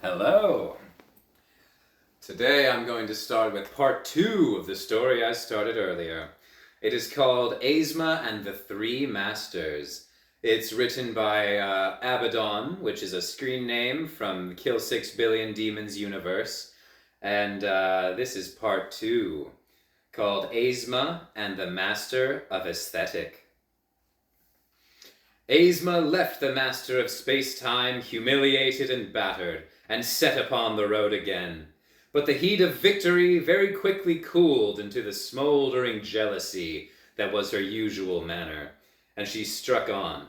Hello! Today I'm going to start with part 2 of the story I started earlier. It is called Aesma and the Three Masters. It's written by ABBADON, which is a screen name from the Kill 6 Billion Demons universe. And this is part 2, called Aesma and the Master of Aesthetic. Aesma left the Master of Space-Time humiliated and battered, and set upon the road again. But the heat of victory very quickly cooled into the smoldering jealousy that was her usual manner, and she struck on.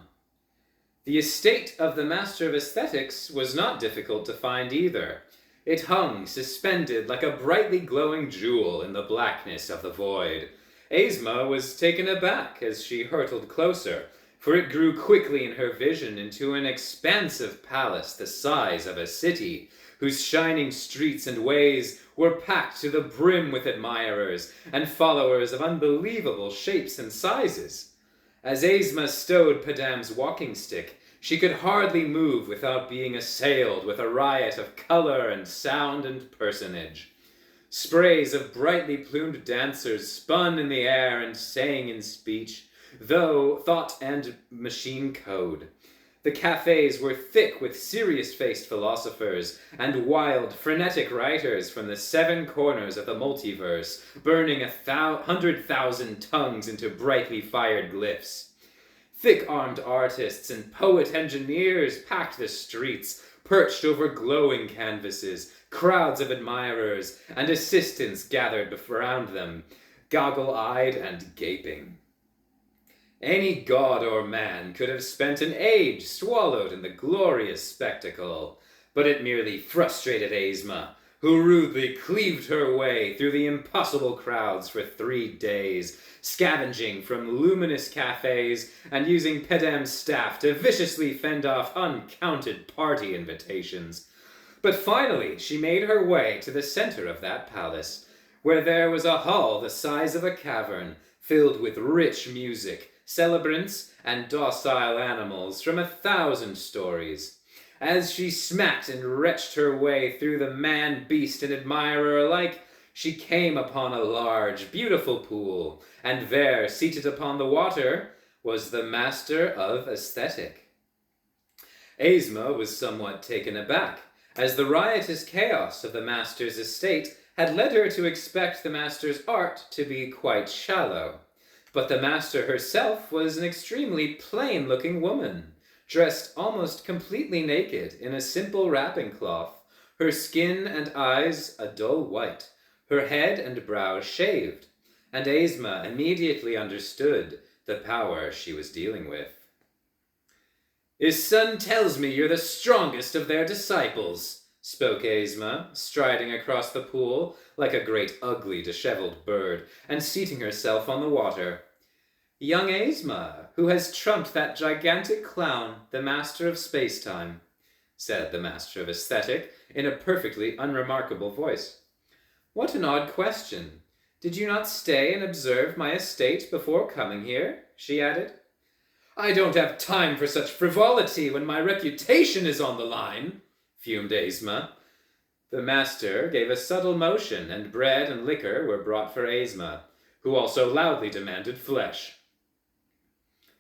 The estate of the Master of Aesthetics was not difficult to find either. It hung suspended like a brightly glowing jewel in the blackness of the void. Aesma was taken aback as she hurtled closer, for it grew quickly in her vision into an expansive palace the size of a city, whose shining streets and ways were packed to the brim with admirers and followers of unbelievable shapes and sizes. As Aesma stowed Padam's walking stick, she could hardly move without being assailed with a riot of color and sound and personage. Sprays of brightly plumed dancers spun in the air and sang in speech, though thought and machine code. The cafes were thick with serious-faced philosophers and wild, frenetic writers from the 7 corners of the multiverse, burning 100,000 tongues into brightly fired glyphs. Thick-armed artists and poet-engineers packed the streets, perched over glowing canvases. Crowds of admirers and assistants gathered around them, goggle-eyed and gaping. Any god or man could have spent an age swallowed in the glorious spectacle, but it merely frustrated Aesma, who rudely cleaved her way through the impossible crowds for 3 days, scavenging from luminous cafes and using Padam's staff to viciously fend off uncounted party invitations. But finally she made her way to the center of that palace, where there was a hall the size of a cavern, filled with rich music, celebrants, and docile animals from 1,000 stories. As she smacked and wrenched her way through the man, beast, and admirer alike, she came upon a large, beautiful pool, and there, seated upon the water, was the Master of Aesthetic. Aesma was somewhat taken aback, as the riotous chaos of the Master's estate had led her to expect the Master's art to be quite shallow. But the Master herself was an extremely plain-looking woman, dressed almost completely naked in a simple wrapping cloth, her skin and eyes a dull white, her head and brows shaved, and Aesma immediately understood the power she was dealing with. "His son tells me you're the strongest of their disciples," spoke Aesma, striding across the pool like a great ugly disheveled bird, and seating herself on the water. "Young Aesma, who has trumped that gigantic clown, the Master of Space-Time," said the Master of Aesthetic in a perfectly unremarkable voice. "What an odd question. Did you not stay and observe my estate before coming here?" she added. "I don't have time for such frivolity when my reputation is on the line," fumed Aesma. The Master gave a subtle motion, and bread and liquor were brought for Aesma, who also loudly demanded flesh.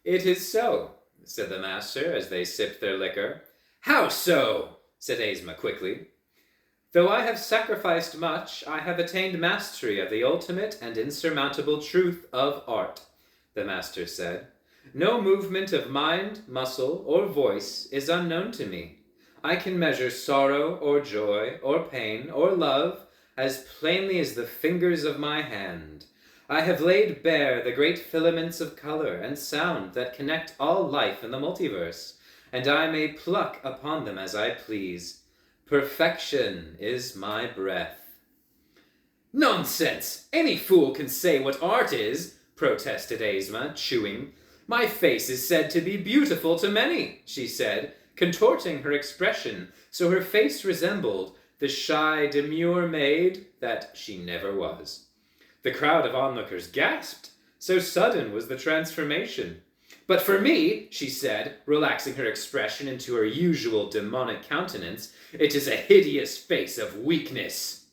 "It is so," said the Master as they sipped their liquor. "How so?" said Aesma quickly. "Though I have sacrificed much, I have attained mastery of the ultimate and insurmountable truth of art," the Master said. "No movement of mind, muscle, or voice is unknown to me. I can measure sorrow or joy or pain or love as plainly as the fingers of my hand. I have laid bare the great filaments of color and sound that connect all life in the multiverse, and I may pluck upon them as I please. Perfection is my breath." "Nonsense! Any fool can say what art is," protested Aesma, chewing. "My face is said to be beautiful to many," she said, contorting her expression so her face resembled the shy, demure maid that she never was. The crowd of onlookers gasped, so sudden was the transformation. But for me, she said, relaxing her expression into her usual demonic countenance, it is a hideous face of weakness.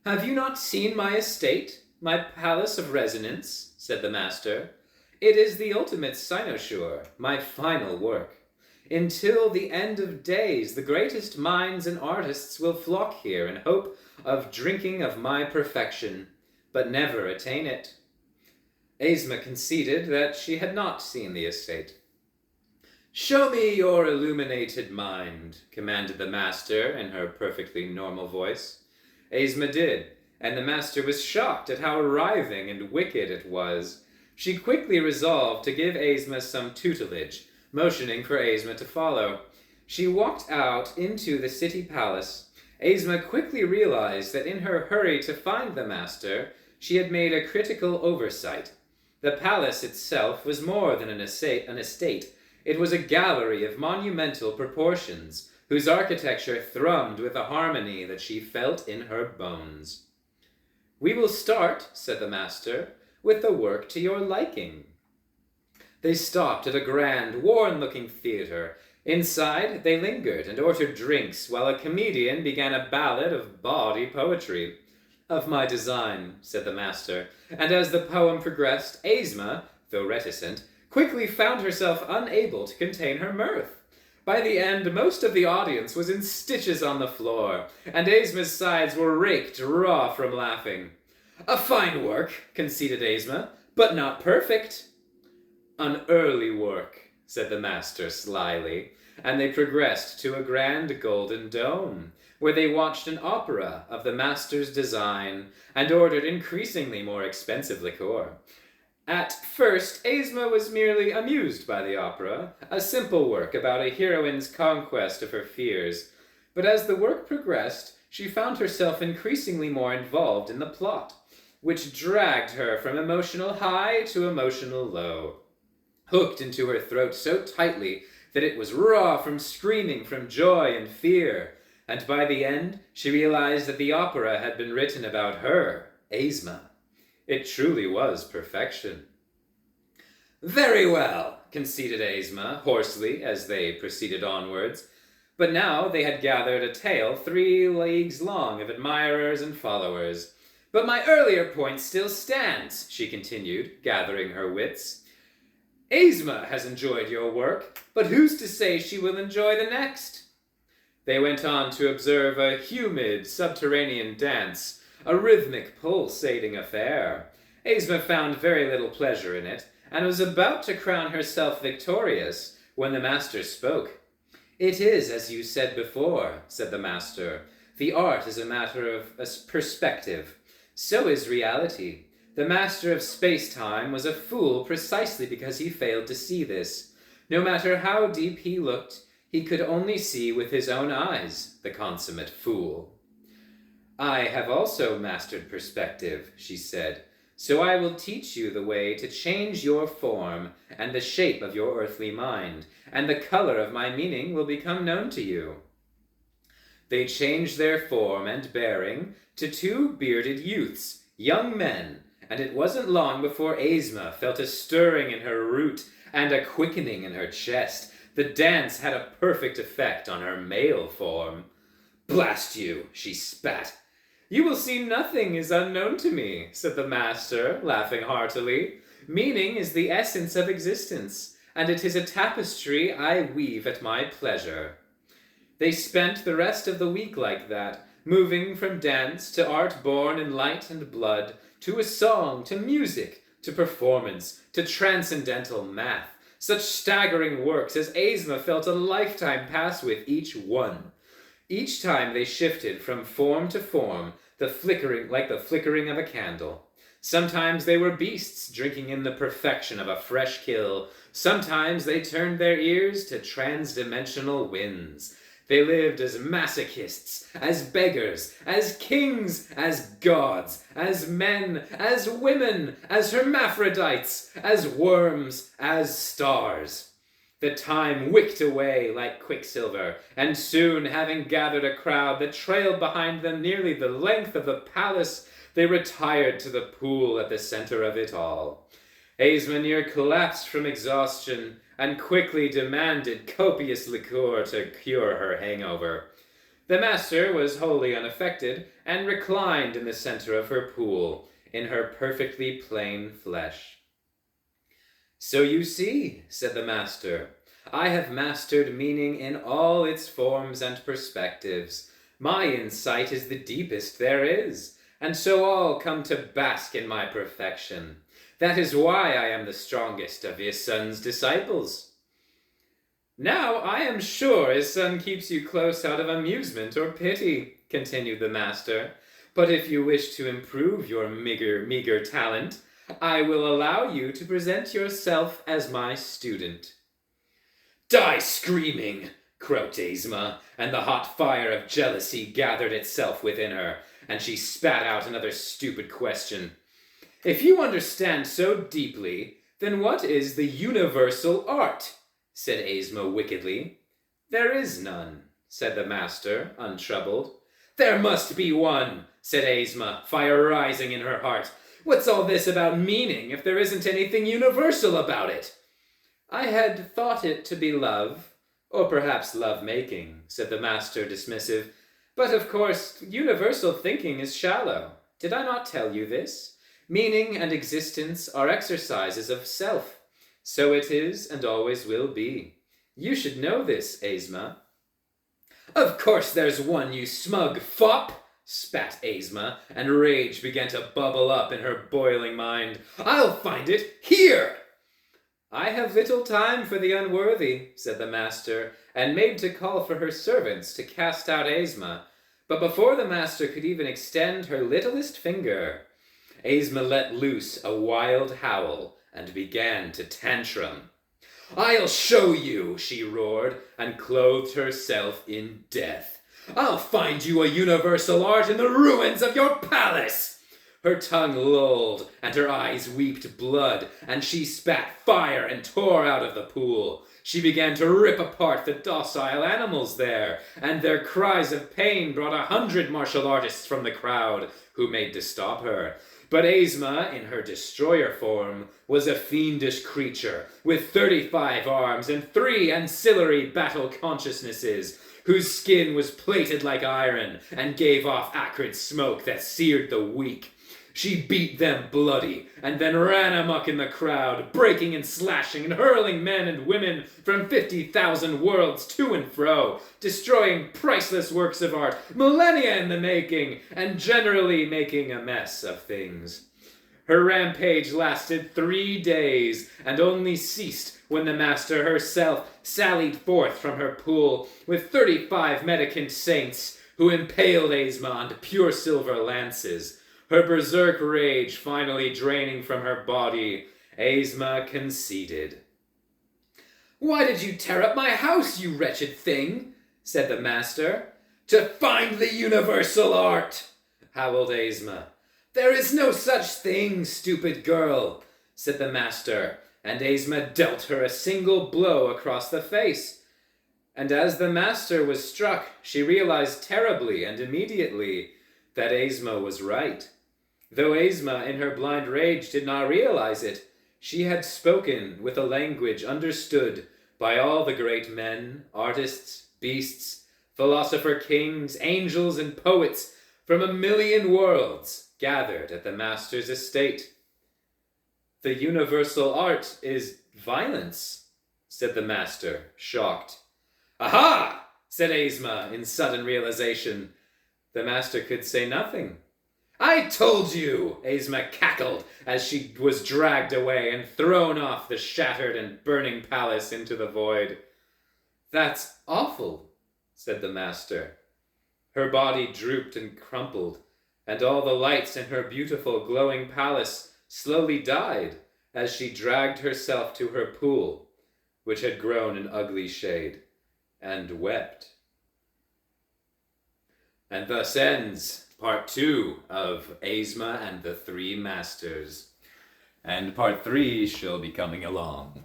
Have you not seen my estate, my palace of resonance? Said the master. It is the ultimate cynosure, my final work. Until the end of days, the greatest minds and artists will flock here in hope of drinking of my perfection, but never attain it. Aesma conceded that she had not seen the estate. Show me your illuminated mind, commanded the master in her perfectly normal voice. Aesma did, and the master was shocked at how writhing and wicked it was. She quickly resolved to give Aesma some tutelage, motioning for Aesma to follow. She walked out into the city palace. Aesma quickly realized that in her hurry to find the master, she had made a critical oversight. The palace itself was more than an estate. It was a gallery of monumental proportions, whose architecture thrummed with a harmony that she felt in her bones. We will start, said the master, with the work to your liking. They stopped at a grand, worn-looking theater. Inside, they lingered and ordered drinks, while a comedian began a ballad of bawdy poetry. Of my design, said the master, and as the poem progressed, Aesma, though reticent, quickly found herself unable to contain her mirth. By the end, most of the audience was in stitches on the floor, and Aesma's sides were raked raw from laughing. A fine work, conceded Aesma, but not perfect. An early work, said the master slyly, and they progressed to a grand golden dome, where they watched an opera of the master's design and ordered increasingly more expensive liqueur. At first, Aesma was merely amused by the opera, a simple work about a heroine's conquest of her fears. But as the work progressed, she found herself increasingly more involved in the plot, which dragged her from emotional high to emotional low, hooked into her throat so tightly that it was raw from screaming from joy and fear. And by the end, she realized that the opera had been written about her, Aesma. It truly was perfection. Very well, conceded Aesma, hoarsely, as they proceeded onwards. But now they had gathered a tale 3 leagues long of admirers and followers. But my earlier point still stands, she continued, gathering her wits. Aesma has enjoyed your work, but who's to say she will enjoy the next? They went on to observe a humid, subterranean dance, a rhythmic, pulsating affair. Aesma found very little pleasure in it, and was about to crown herself victorious when the master spoke. It is as you said before, said the master. The art is a matter of perspective. So is reality. The master of space-time was a fool precisely because he failed to see this. No matter how deep he looked, he could only see with his own eyes, the consummate fool. I have also mastered perspective, she said, so I will teach you the way to change your form and the shape of your earthly mind, and the color of my meaning will become known to you. They changed their form and bearing to 2 bearded youths, young men, and it wasn't long before Aesma felt a stirring in her root and a quickening in her chest. The dance had a perfect effect on her male form. Blast you, she spat. You will see nothing is unknown to me, said the master, laughing heartily. Meaning is the essence of existence, and it is a tapestry I weave at my pleasure. They spent the rest of the week like that, moving from dance to art born in light and blood, to a song, to music, to performance, to transcendental math, such staggering works as Aesma felt a lifetime pass with each one. Each time they shifted from form to form, like the flickering of a candle. Sometimes they were beasts drinking in the perfection of a fresh kill. Sometimes they turned their ears to trans-dimensional winds. They lived as masochists, as beggars, as kings, as gods, as men, as women, as hermaphrodites, as worms, as stars. The time wicked away like quicksilver, and soon, having gathered a crowd that trailed behind them nearly the length of the palace, they retired to the pool at the center of it all. Aesma near collapsed from exhaustion and quickly demanded copious liqueur to cure her hangover. The master was wholly unaffected and reclined in the center of her pool, in her perfectly plain flesh. "So you see," said the master, "I have mastered meaning in all its forms and perspectives. My insight is the deepest there is, and so all come to bask in my perfection. That is why I am the strongest of his son's disciples." "Now I am sure his son keeps you close out of amusement or pity," continued the master. "But if you wish to improve your meager talent, I will allow you to present yourself as my student." "Die screaming!" croaked Aesma, and the hot fire of jealousy gathered itself within her, and she spat out another stupid question. "If you understand so deeply, then what is the universal art?" said Aesma wickedly. "There is none," said the master, untroubled. "There must be one," said Aesma, fire rising in her heart. "What's all this about meaning if there isn't anything universal about it?" "I had thought it to be love, or perhaps love-making," said the master, dismissive. "But of course, universal thinking is shallow. Did I not tell you this? Meaning and existence are exercises of self. So it is and always will be. You should know this, Aesma." "Of course there's one, you smug fop!" spat Aesma, and rage began to bubble up in her boiling mind. "I'll find it here!" "I have little time for the unworthy," said the master, and made to call for her servants to cast out Aesma. But before the master could even extend her littlest finger, Aesma let loose a wild howl and began to tantrum. "I'll show you," she roared, and clothed herself in death. "I'll find you a universal art in the ruins of your palace." Her tongue lolled, and her eyes weeped blood, and she spat fire and tore out of the pool. She began to rip apart the docile animals there, and their cries of pain brought 100 martial artists from the crowd, who made to stop her. But Aesma, in her destroyer form, was a fiendish creature, with 35 arms and 3 ancillary battle consciousnesses, whose skin was plated like iron, and gave off acrid smoke that seared the weak. She beat them bloody, and then ran amok in the crowd, breaking and slashing and hurling men and women from 50,000 worlds to and fro, destroying priceless works of art, millennia in the making, and generally making a mess of things. Her rampage lasted 3 days, and only ceased when the master herself sallied forth from her pool with 35 mendicant saints, who impaled Aesma on pure silver lances. Her berserk rage finally draining from her body, Aesma conceded. "Why did you tear up my house, you wretched thing?" said the master. "To find the universal art," howled Aesma. "There is no such thing, stupid girl," said the master, and Aesma dealt her a single blow across the face. And as the master was struck, she realized terribly and immediately that Aesma was right. Though Aesma, in her blind rage, did not realize it, she had spoken with a language understood by all the great men, artists, beasts, philosopher kings, angels, and poets from 1,000,000 worlds gathered at the master's estate. "The universal art is violence," said the master, shocked. "Aha!" said Aesma in sudden realization. The master could say nothing. "I told you!" Aesma cackled as she was dragged away and thrown off the shattered and burning palace into the void. "That's awful," said the master. Her body drooped and crumpled, and all the lights in her beautiful glowing palace slowly died as she dragged herself to her pool, which had grown an ugly shade, and wept. And thus ends Part 2 of Aesma and the Three Masters. And Part 3 shall be coming along.